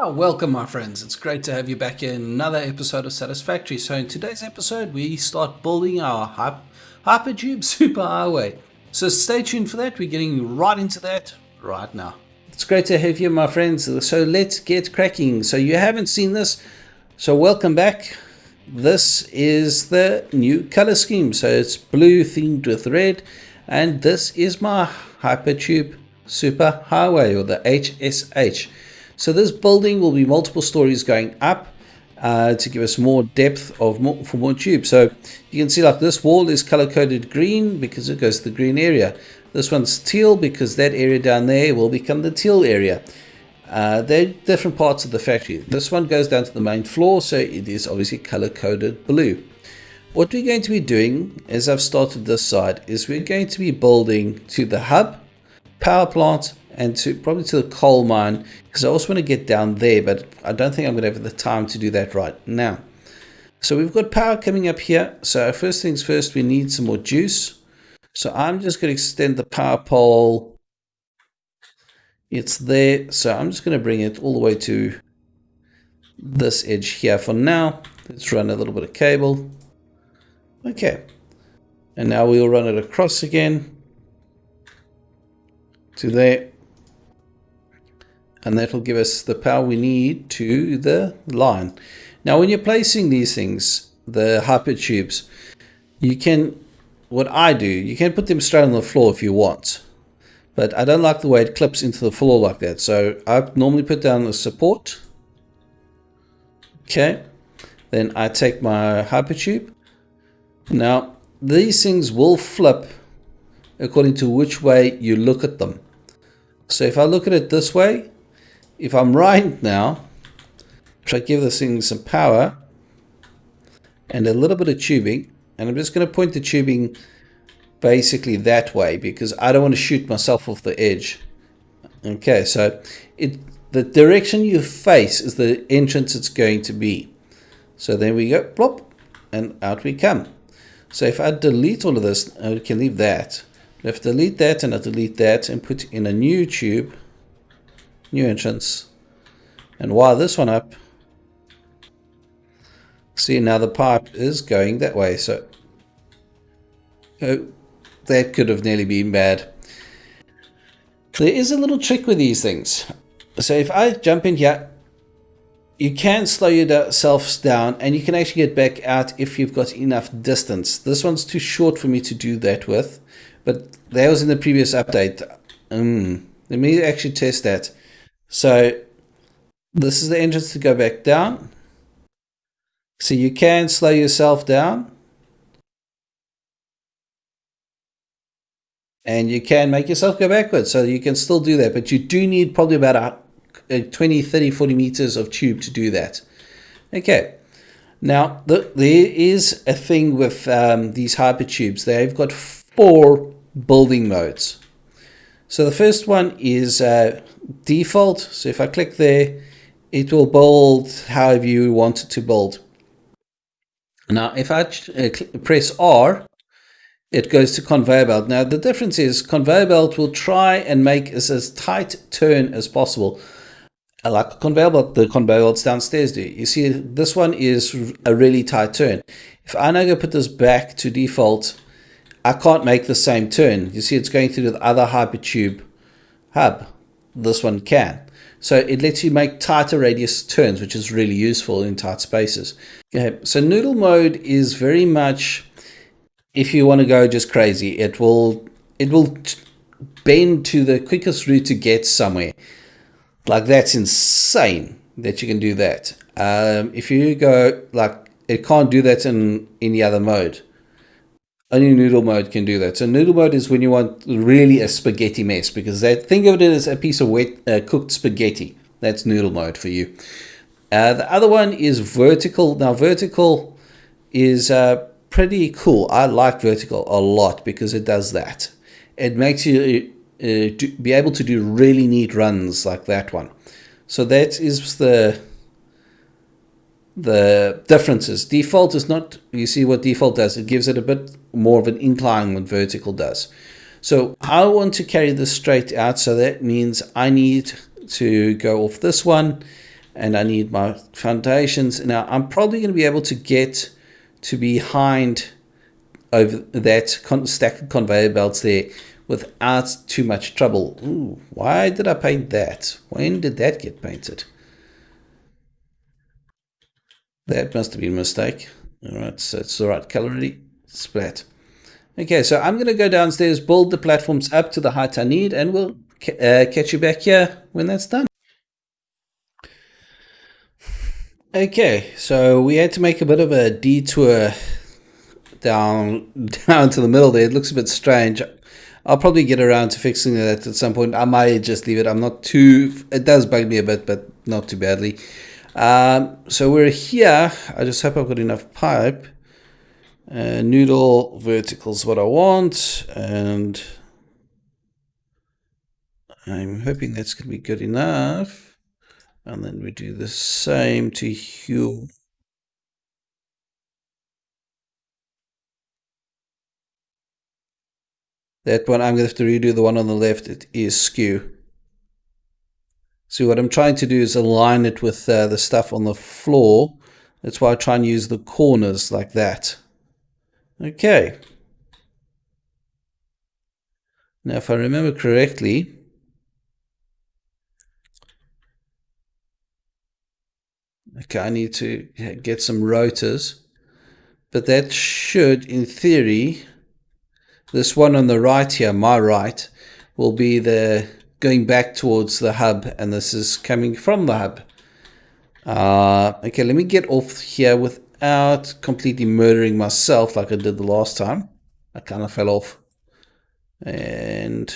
Welcome, my friends. It's great to have you back in another episode of Satisfactory. So, in today's episode, we start building our Hypertube Super Highway. So, stay tuned for that. We're getting right into that right now. It's great to have you, my friends. So, let's get cracking. So, you haven't seen this, so welcome back. This is the new color scheme. So, it's blue themed with red, and this is my Hypertube Super Highway, or the HSH. So this building will be multiple stories going up to give us more depth for more tubes. So you can see like this wall is color coded green because it goes to the green area. This one's teal because that area down there will become the teal area. They're different parts of the factory. This one goes down to the main floor, so it is obviously color coded blue. What we're going to be doing, as I've started this side, is we're going to be building to the hub, power plant, and probably to the coal mine, because I also want to get down there, but I don't think I'm going to have the time to do that right now. So we've got power coming up here. So first things first, we need some more juice. So I'm just going to extend the power pole. It's there. So I'm just going to bring it all the way to this edge here for now. Let's run a little bit of cable. Okay. And now we'll run it across again to there. And that will give us the power we need to the line. Now, when you're placing these things, the hypertubes, you can, what I do, you can put them straight on the floor if you want. But I don't like the way it clips into the floor like that. So I normally put down the support. Okay. Then I take my hypertube. Now, these things will flip according to which way you look at them. So if I look at it this way, if I'm right now, if I give this thing some power and a little bit of tubing, and I'm just going to point the tubing basically that way because I don't want to shoot myself off the edge. Okay, so the direction you face is the entrance it's going to be. So then we go, plop, and out we come. So if I delete all of this, I can leave that. If I delete that and I delete that and put in a new tube, new entrance, and wire this one up. See, now the pipe is going that way. So that could have nearly been bad. There is a little trick with these things. So if I jump in here, you can slow yourself down and you can actually get back out if you've got enough distance. This one's too short for me to do that with, but that was in the previous update. Let me actually test that. So this is the entrance to go back down. So you can slow yourself down. And you can make yourself go backwards. So you can still do that. But you do need probably about 20, 30, 40 meters of tube to do that. Okay. Now, there is a thing with these hypertubes. They've got 4 building modes. So the first one is default. So if I click there, it will build however you want it to build. Now, if I press R, it goes to conveyor belt. Now, the difference is conveyor belt will try and make as tight turn as possible. Like a conveyor belt, the conveyor belts downstairs do. You see, this one is a really tight turn. If I now go put this back to default, I can't make the same turn. You see, it's going through the other hypertube hub. This one can. So it lets you make tighter radius turns, which is really useful in tight spaces. Okay, so noodle mode is very much, if you want to go just crazy, it will bend to the quickest route to get somewhere. Like, that's insane that you can do that. If you go, like, it can't do that in any other mode. Only noodle mode can do that. So noodle mode is when you want really a spaghetti mess, because think of it as a piece of wet cooked spaghetti. That's noodle mode for you. The other one is vertical. Now vertical is pretty cool. I like vertical a lot because it does that. It makes you be able to do really neat runs like that one. So that is the differences. Default is not, you see what default does, it gives it a bit more of an incline than vertical does. So I want to carry this straight out, so that means I need to go off this one and I need my foundations. Now I'm probably going to be able to get to behind over that stack of conveyor belts there without too much trouble. Ooh, why did I paint that? When did that get painted? That must have been a mistake. All right, so it's the right color already. Splat. Okay, so I'm going to go downstairs, build the platforms up to the height I need, and we'll catch you back here when that's done. Okay, so we had to make a bit of a detour down down to the middle there. It looks a bit strange. I'll probably get around to fixing that at some point. I might just leave it. I'm not too. It does bug me a bit, but not too badly. So we're here. I just hope I've got enough pipe. Noodle verticals what I want, and I'm hoping that's going to be good enough. And then we do the same to hue. That one, I'm going to have to redo the one on the left. It is skew. So what I'm trying to do is align it with the stuff on the floor. That's why I try and use the corners like that. Okay. Now, if I remember correctly, okay, I need to get some rotors. But that should, in theory, this one on the right here, my right, will be the going back towards the hub, and this is coming from the hub. Okay, let me get off here without completely murdering myself like I did the last time. I kind of fell off. And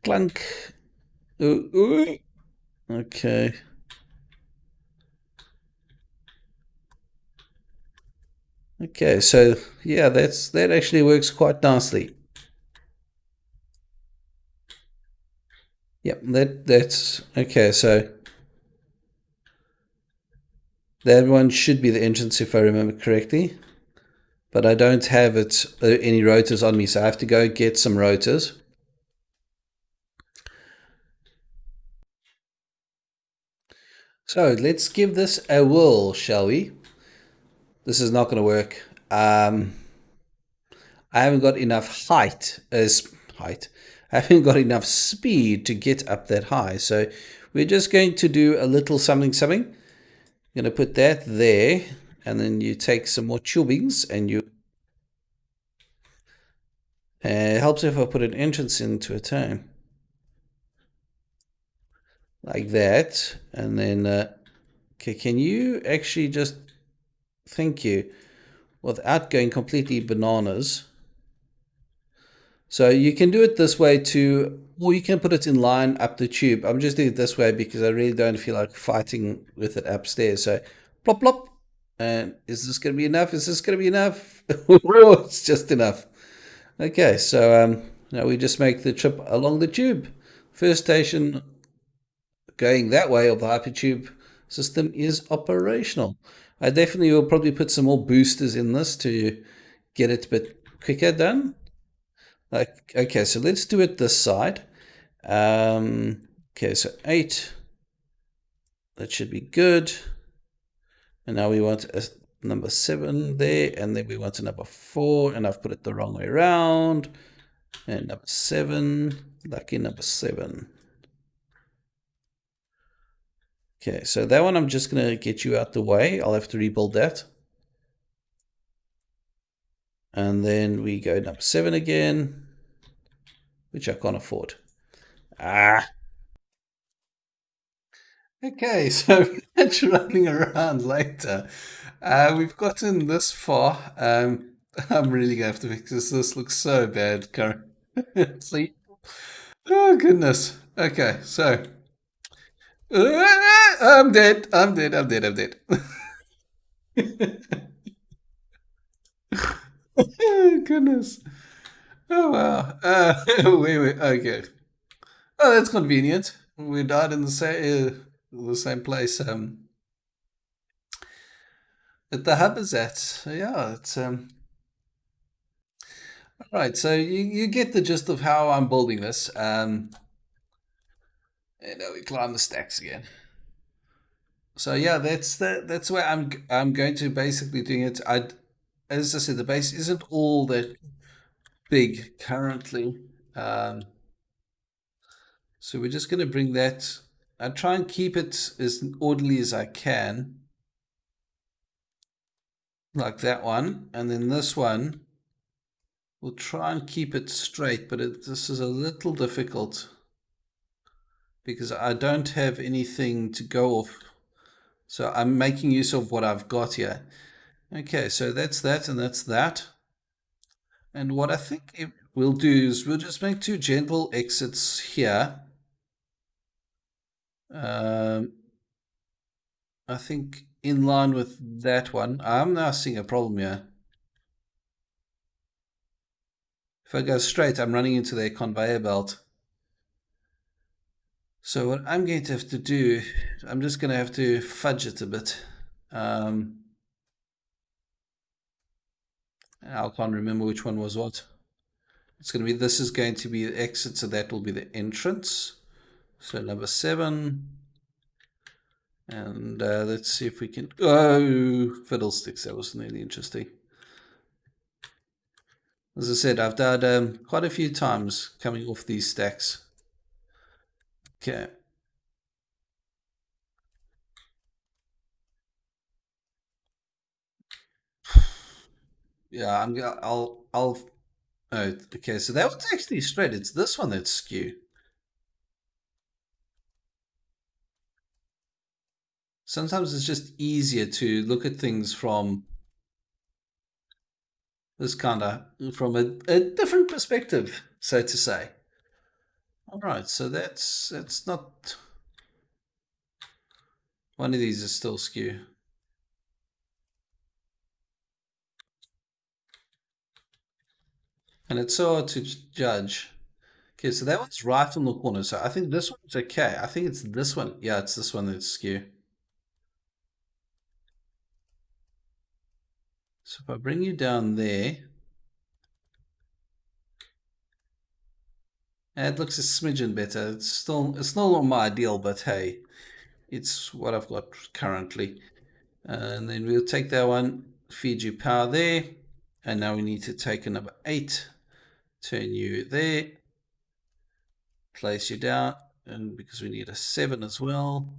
clunk. Ooh, ooh. Okay. Okay, so yeah, that actually works quite nicely. Yep, that's okay. So that one should be the entrance if I remember correctly, but I don't have it any rotors on me, so I have to go get some rotors. So let's give this a whirl, shall we? This is not going to work. I haven't got enough height. I haven't got enough speed to get up that high. So we're just going to do a little something something. I'm going to put that there, and then you take some more tubings, and you. It helps if I put an entrance into a time like that, and then okay. Can you actually just thank you without going completely bananas? So you can do it this way too, or you can put it in line up the tube. I'm just doing it this way because I really don't feel like fighting with it upstairs. So plop plop. And is this going to be enough? Is this going to be enough? Oh, it's just enough. Okay, so now we just make the trip along the tube. First station going that way of the Hypertube system is operational. I definitely will probably put some more boosters in this to get it a bit quicker done. Like, okay, so let's do it this side. Okay, so 8. That should be good. And now we want a number 7 there, and then we want a number 4, and I've put it the wrong way around. And number 7, lucky number 7. Okay, so that one I'm just going to get you out the way. I'll have to rebuild that. And then we go number 7 again, which I can't afford. Ah. Okay, so much running around later. We've gotten this far. I'm really going to have to fix this. This looks so bad currently. Oh, goodness. Okay, so. I'm dead. I'm dead. I'm dead. I'm dead. Oh, goodness. Oh, wow. Wait. Okay. Oh, that's convenient. We died in the same place. That the hub is at. So yeah, it's all right. So you get the gist of how I'm building this. And now we climb the stacks again. So yeah, that's where I'm going to basically doing it. As I said, the base isn't all that big currently. Um, so we're just going to bring that. I try and keep it as orderly as I can, like that one, and then this one. We'll try and keep it straight, but this is a little difficult because I don't have anything to go off. So I'm making use of what I've got here. Okay, so that's that and that's that. And what I think we'll do is we'll just make two gentle exits here. Um, I think in line with that one. I'm now seeing a problem here. If I go straight, I'm running into their conveyor belt. So what I'm going to have to do, I'm just going to have to fudge it a bit. Um, I can't remember which one was what. It's going to be, this is going to be the exit, so that will be the entrance. So number 7. And let's see if we can, oh, fiddlesticks, that was nearly interesting. As I said, I've died quite a few times coming off these stacks. Okay. Yeah, I'll, oh, okay, so that one's actually straight. It's this one that's skew. Sometimes it's just easier to look at things from this kind of, from a different perspective, so to say. All right, so that's not, one of these is still skew. And it's so hard to judge. Okay, so that one's right on the corner. So I think this one's okay. I think it's this one. Yeah, it's this one that's skew. So if I bring you down there, it looks a smidgen better. It's still not my ideal, but hey, it's what I've got currently. And then we'll take that one, feed you power there. And now we need to take a number 8, turn you there, place you down, and because we need a 7 as well.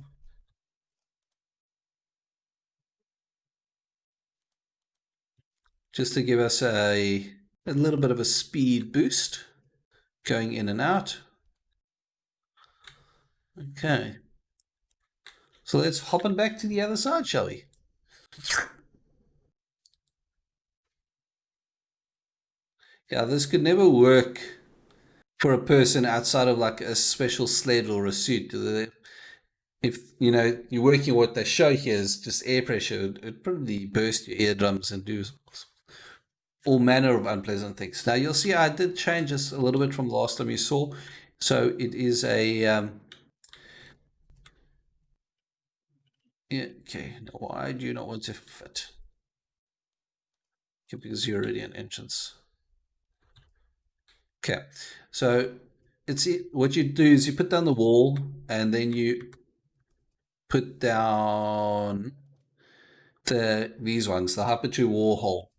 Just to give us a little bit of a speed boost going in and out. Okay. So let's hop on back to the other side, shall we? Yeah, this could never work for a person outside of like a special sled or a suit. If you know you're working, what they show here is just air pressure, it'd probably burst your eardrums and do all manner of unpleasant things. Now you'll see I did change this a little bit from last time you saw. So it is a yeah, okay. Why do you not want to fit? Okay, because you're already an entrance. Okay, so it's what you do is you put down the wall and then you put down these ones, the Hypertube wall hole,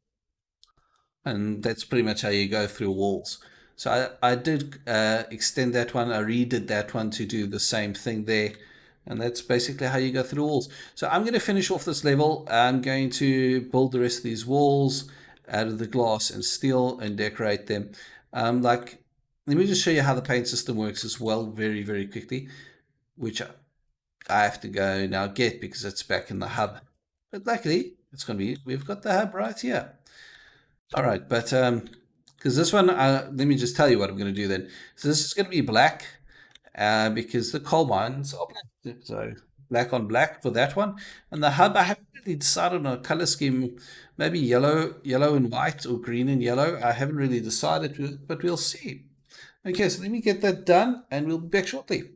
and that's pretty much how you go through walls. So I did extend that one. I redid that one to do the same thing there, and that's basically how you go through walls. So I'm going to finish off this level. I'm going to build the rest of these walls out of the glass and steel and decorate them. Like, let me just show you how the paint system works as well, very, very quickly, which I have to go now get because it's back in the hub. But luckily, it's going to be, we've got the hub right here. All right, but because this one, let me just tell you what I'm going to do then. So this is going to be black because the coal mines are black. So black on black for that one. And the hub, I haven't really decided on a color scheme. Maybe yellow and white or green and yellow. I haven't really decided, but we'll see. Okay, so let me get that done and we'll be back shortly.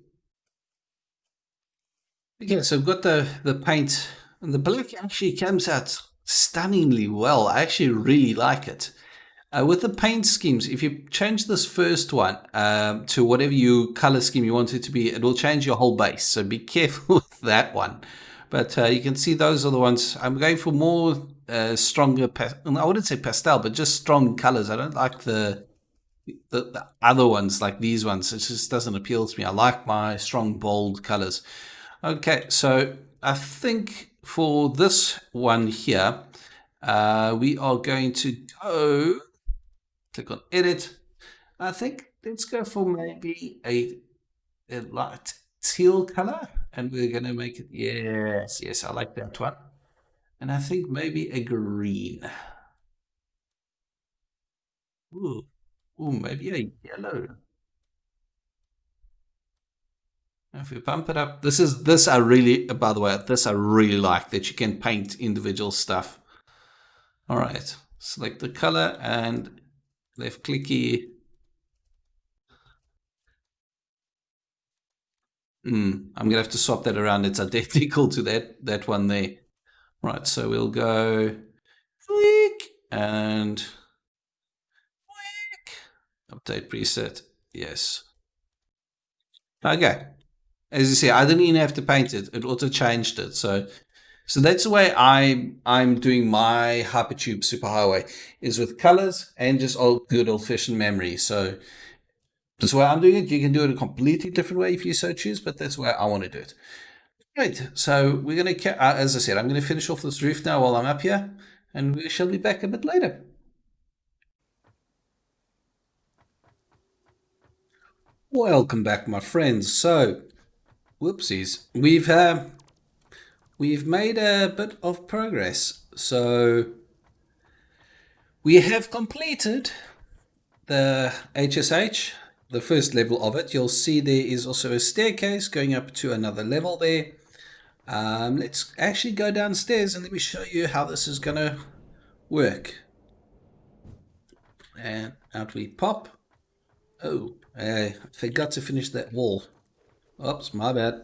Okay, so I've got the paint, and the black actually comes out stunningly well. I actually really like it. With the paint schemes, if you change this first one to whatever you color scheme you want it to be, it will change your whole base. So be careful with that one. But you can see those are the ones. I'm going for more stronger, I wouldn't say pastel, but just strong colors. I don't like the other ones like these ones. It just doesn't appeal to me. I like my strong, bold colors. Okay, so I think for this one here, we are going to go, click on edit. I think let's go for maybe a light teal color, and we're going to make it, yes, yes, I like that one. And I think maybe a green. Ooh, ooh, maybe a yellow. If we pump it up, this I really, by the way, this I really like that you can paint individual stuff. All right, select the color and left clicky. I'm gonna have to swap that around. It's identical to that one there. Right, so we'll go tweak and update preset. Yes. Okay. As you see, I didn't even have to paint it. It auto changed it. So that's the way I'm doing my Hypertube Super Highway is with colors and just good old fashioned memory. So that's the way I'm doing it. You can do it a completely different way if you so choose, but that's the way I want to do it. Right. So we're going to, as I said, I'm going to finish off this roof now while I'm up here, and we shall be back a bit later. Welcome back, my friends. So, whoopsies, we've made a bit of progress. So we have completed the HSH, the first level of it. You'll see there is also a staircase going up to another level there. Let's actually go downstairs and let me show you how this is going to work. And out we pop. Oh, I forgot to finish that wall. Oops, my bad.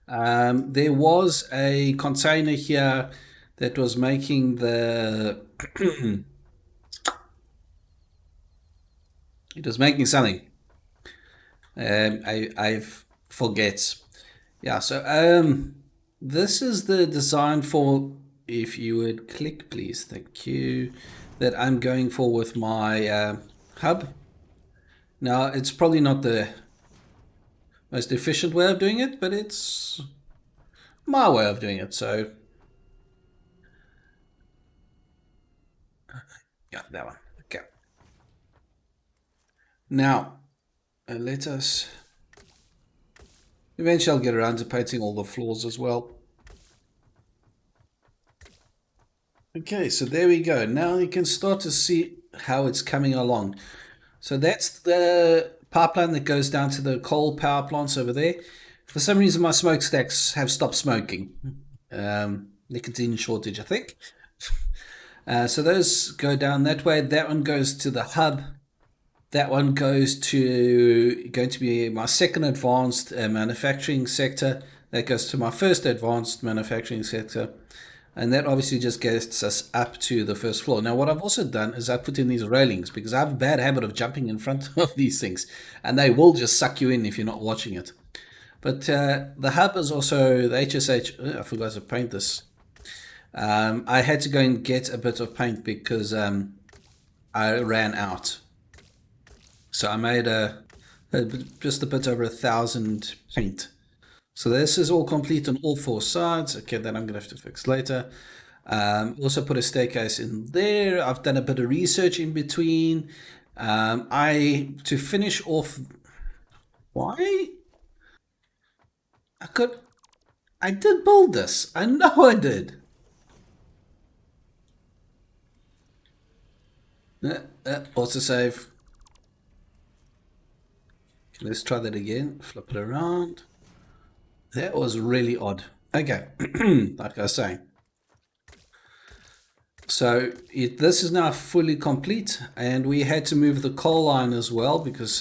There was a container here that was making the it was making something. I forget. Yeah, so this is the design for, if you would click please, thank you, that I'm going for with my hub. Now it's probably not the most efficient way of doing it, but it's my way of doing it. So yeah, that one. Okay. Now let us. Eventually, I'll get around to painting all the floors as well. Okay, so there we go. Now you can start to see how it's coming along. So that's the pipeline that goes down to the coal power plants over there. For some reason, my smokestacks have stopped smoking. Nicotine shortage, I think. So those go down that way. That one goes to the hub. That one goes to going to be my second advanced manufacturing sector. That goes to my first advanced manufacturing sector. And that obviously just gets us up to the first floor. Now, what I've also done is I put in these railings because I have a bad habit of jumping in front of these things. And they will just suck you in if you're not watching it. But the hub is also the HSH. I forgot to paint this. I had to go and get a bit of paint because I ran out. So I made just a bit over 1,000 paint. So this is all complete on all four sides. Okay, then I'm gonna have to fix later. Also put a staircase in there. I've done a bit of research in between. To finish off, why? I did build this. I know I did. Also save. Okay, let's try that again. Flip it around. That was really odd. Okay, like I was saying. So this is now fully complete, and we had to move the coal line as well because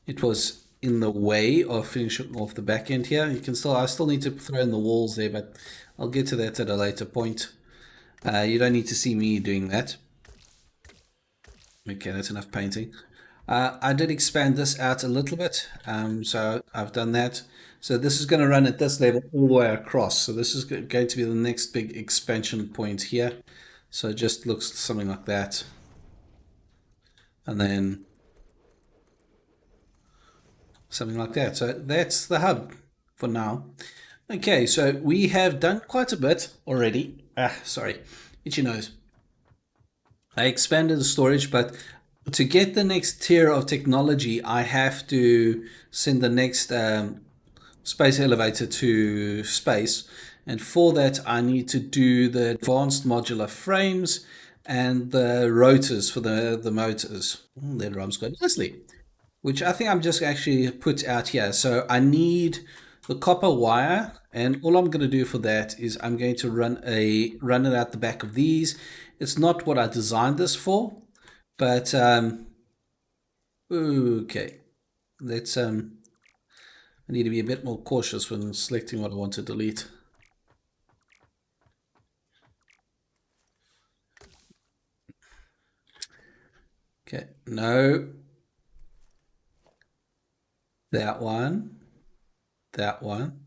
it was in the way of finishing off the back end here. I still need to throw in the walls there, but I'll get to that at a later point. You don't need to see me doing that. Okay, that's enough painting. I did expand this out a little bit, so I've done that. So this is going to run at this level all the way across. So this is going to be the next big expansion point here. So it just looks something like that. And then something like that. So that's the hub for now. Okay, so we have done quite a bit already. Sorry, itchy nose. I expanded the storage, but to get the next tier of technology, I have to send the next space elevator to space. And for that, I need to do the advanced modular frames and the rotors for the motors. That rhymes quite nicely. Which I think I'm just actually put out here. So I need the copper wire, and all I'm going to do for that is I'm going to run it out the back of these. It's not what I designed this for, but okay. Let's I need to be a bit more cautious when selecting what I want to delete. Okay, no. That one, that one,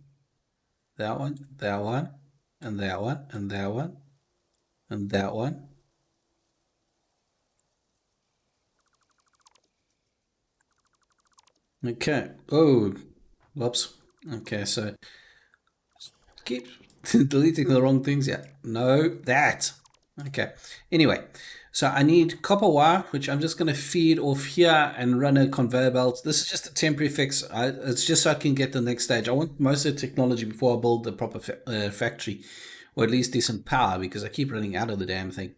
that one, that one, and that one, and that one, and that one. Okay. Oh, whoops. Okay, so keep deleting the wrong things. Yeah. No, that. Okay. Anyway, so I need copper wire, which I'm just going to feed off here and run a conveyor belt. This is just a temporary fix. It's just so I can get the next stage. I want most of the technology before I build the proper factory, or at least decent power, because I keep running out of the damn thing.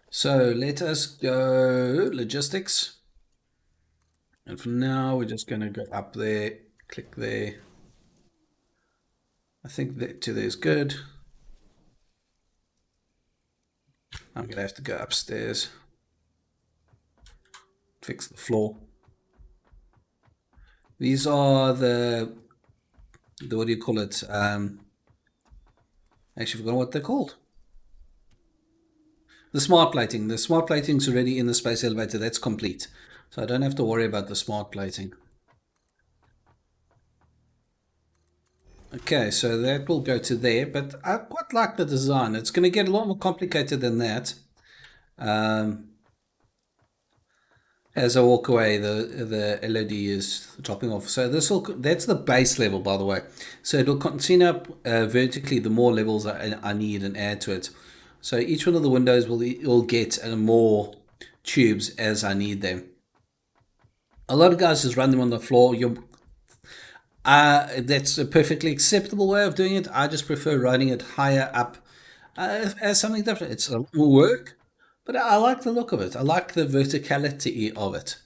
So let us go logistics. And for now, we're just going to go up there, click there. I think that to there is good. I'm going to have to go upstairs, fix the floor. These are the what do you call it? Actually forgot what they're called. The smart plating. The smart plating's already in the space elevator. That's complete. So I don't have to worry about the smart plating. Okay, so that will go to there, but I quite like the design. It's going to get a lot more complicated than that. As I walk away, the LED is dropping off. So that's the base level, by the way. So it'll continue up vertically the more levels I need and add to it. So each one of the windows will get more tubes as I need them. A lot of guys just run them on the floor. That's a perfectly acceptable way of doing it. I just prefer running it higher up as something different. It's a lot more work, but I like the look of it. I like the verticality of it.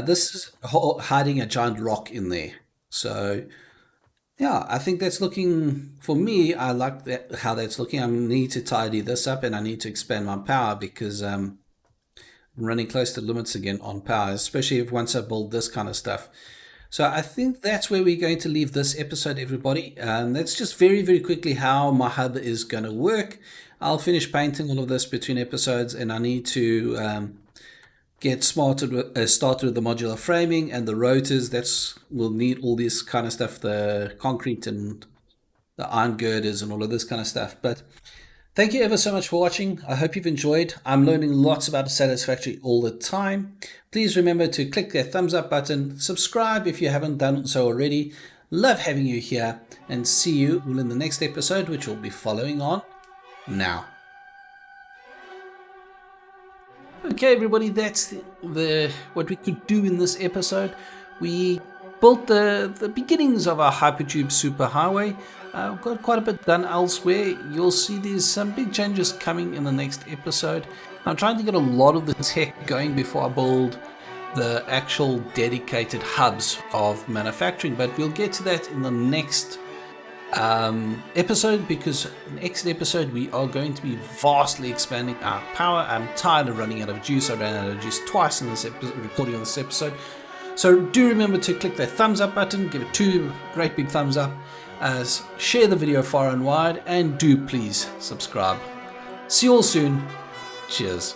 This is hiding a giant rock in there. So, yeah, I think that's looking, for me, I like that how that's looking. I need to tidy this up and I need to expand my power because I'm running close to limits again on power, especially if once I build this kind of stuff. So I think that's where we're going to leave this episode, everybody. That's just very, very quickly how my hub is going to work. I'll finish painting all of this between episodes, and I need to get started with the modular framing and the rotors. We'll need all this kind of stuff, the concrete and the iron girders and all of this kind of stuff. But thank you ever so much for watching. I hope you've enjoyed. I'm learning lots about Satisfactory all the time. Please remember to click that thumbs up button, subscribe if you haven't done so already. Love having you here, and see you all in the next episode, which will be following on now. Okay, everybody, that's the what we could do in this episode. We built the beginnings of our Hypertube Super Highway. We've got quite a bit done elsewhere. You'll see there's some big changes coming in the next episode. I'm trying to get a lot of the tech going before I build the actual dedicated hubs of manufacturing, but we'll get to that in the next episode, because next episode we are going to be vastly expanding our power. I'm tired of running out of juice. I ran out of juice twice in this recording of this episode. So do remember to click that thumbs up button, give it 2 great big thumbs up, share the video far and wide, and do please subscribe. See you all soon. Cheers.